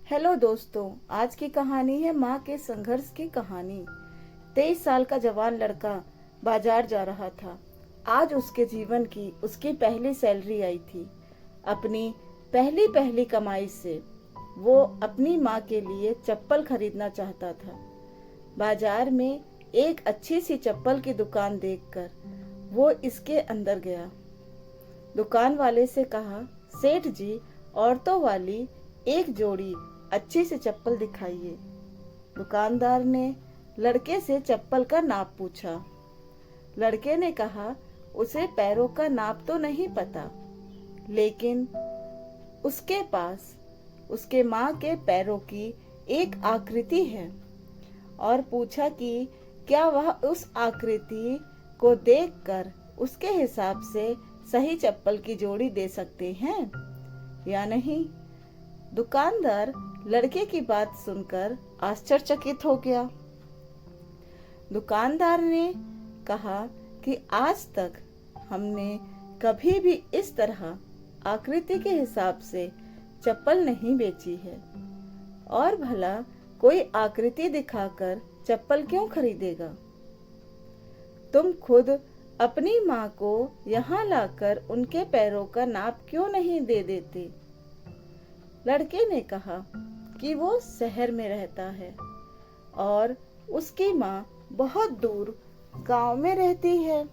Hello दोस्तों, आज की कहानी है माँ के संघर्ष की कहानी। 23 साल का जवान लड़का बाजार जा रहा था। आज उसके जीवन की उसकी पहली सैलरी आई थी। अपनी पहली पहली कमाई से वो अपनी माँ के लिए चप्पल खरीदना चाहता था। बाजार में एक अच्छी सी चप्पल की दुकान देखकर वो इसके अंदर गया। दुकान वाले से कहा, सेठ जी, औरतों वाली एक जोड़ी अच्छी सी चप्पल दिखाइए। दुकानदार ने लड़के से चप्पल का नाप पूछा। लड़के ने कहा, उसे पैरों का नाप तो नहीं पता, लेकिन उसके पास उसके माँ के पैरों की एक आकृति है, और पूछा कि क्या वह उस आकृति को देखकर उसके हिसाब से सही चप्पल की जोड़ी दे सकते हैं या नहीं। दुकानदार लड़के की बात सुनकर आश्चर्यचकित हो गया। दुकानदार ने कहा कि आज तक हमने कभी भी इस तरह आकृति के हिसाब से चप्पल नहीं बेची है, और भला कोई आकृति दिखाकर चप्पल क्यों खरीदेगा। तुम खुद अपनी माँ को यहाँ लाकर उनके पैरों का नाप क्यों नहीं दे देते। लड़के ने कहा कि वो शहर में रहता है और उसकी माँ बहुत दूर गांव में रहती है।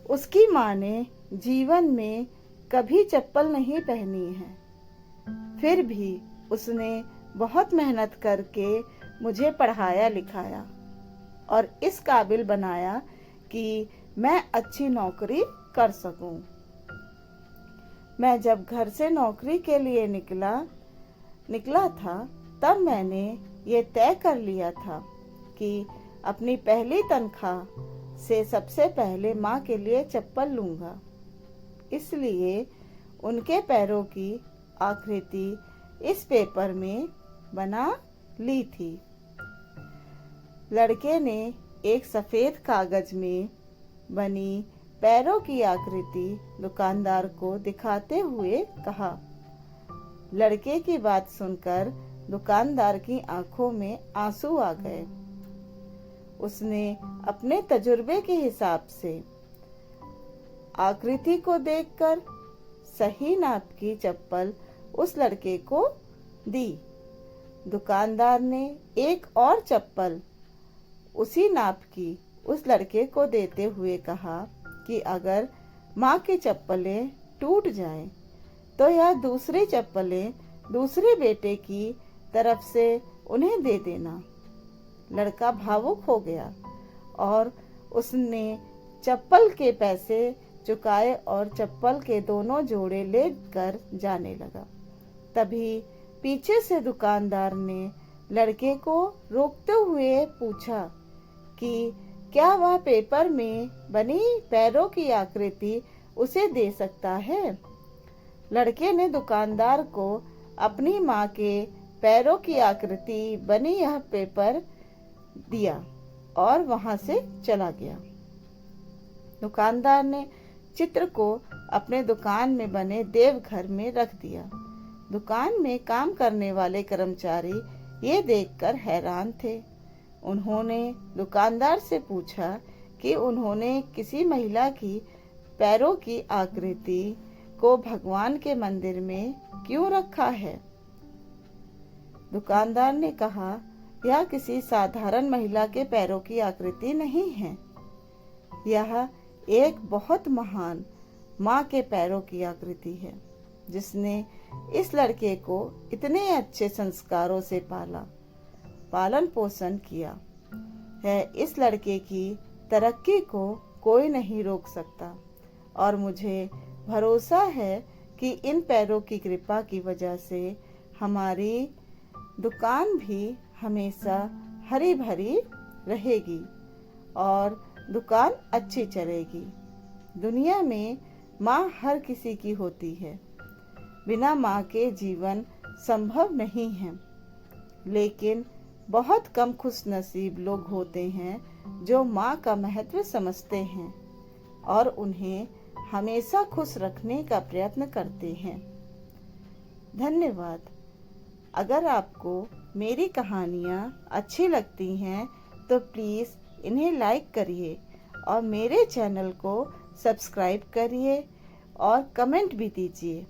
उसकी माँ ने जीवन में कभी चप्पल नहीं पहनी है, फिर भी उसने बहुत मेहनत करके मुझे पढ़ाया लिखाया और इस काबिल बनाया कि मैं अच्छी नौकरी कर सकूं। मैं जब घर से नौकरी के लिए निकला था, तब मैंने ये तय कर लिया था कि अपनी पहली तनख्वाह से सबसे पहले माँ के लिए चप्पल लूंगा। इसलिए उनके पैरों की आकृति इस पेपर में बना ली थी। लड़के ने एक सफेद कागज में बनी पैरों की आकृति दुकानदार को दिखाते हुए कहा। लड़के की बात सुनकर दुकानदार की आंखों में आंसू आ गए। उसने अपने तजुर्बे के हिसाब से आकृति को देखकर सही नाप की चप्पल उस लड़के को दी। दुकानदार ने एक और चप्पल उसी नाप की उस लड़के को देते हुए कहा कि अगर माँ की चप्पलें टूट जाएं, तो यह दूसरी चप्पलें दूसरे बेटे की तरफ से उन्हें दे देना। लड़का भावुक हो गया और उसने चप्पल के पैसे चुकाए और चप्पल के दोनों जोड़े लेकर जाने लगा। तभी पीछे से दुकानदार ने लड़के को रोकते हुए पूछा कि क्या वह पेपर में बनी पैरों की आकृति उसे दे सकता है। लड़के ने दुकानदार को अपनी माँ के पैरों की आकृति बनी यह पेपर दिया और वहां से चला गया। दुकानदार ने चित्र को अपने दुकान में बने देवघर में रख दिया। दुकान में काम करने वाले कर्मचारी ये देखकर हैरान थे। उन्होंने दुकानदार से पूछा कि उन्होंने किसी महिला की पैरों की आकृति को भगवान के मंदिर में क्यों रखा है। दुकानदार ने कहा, यह किसी साधारण महिला के पैरों की आकृति नहीं है, यह एक बहुत महान माँ के पैरों की आकृति है, जिसने इस लड़के को इतने अच्छे संस्कारों से पालन पोषण किया है। इस लड़के की तरक्की को कोई नहीं रोक सकता, और मुझे भरोसा है कि इन पैरों की कृपा की वजह से हमारी दुकान भी हमेशा हरी भरी रहेगी और दुकान अच्छी चलेगी। दुनिया में माँ हर किसी की होती है, बिना माँ के जीवन संभव नहीं है, लेकिन बहुत कम खुशनसीब लोग होते हैं जो माँ का महत्व समझते हैं और उन्हें हमेशा खुश रखने का प्रयत्न करते हैं। धन्यवाद। अगर आपको मेरी कहानियाँ अच्छी लगती हैं तो प्लीज़ इन्हें लाइक करिए और मेरे चैनल को सब्सक्राइब करिए और कमेंट भी दीजिए।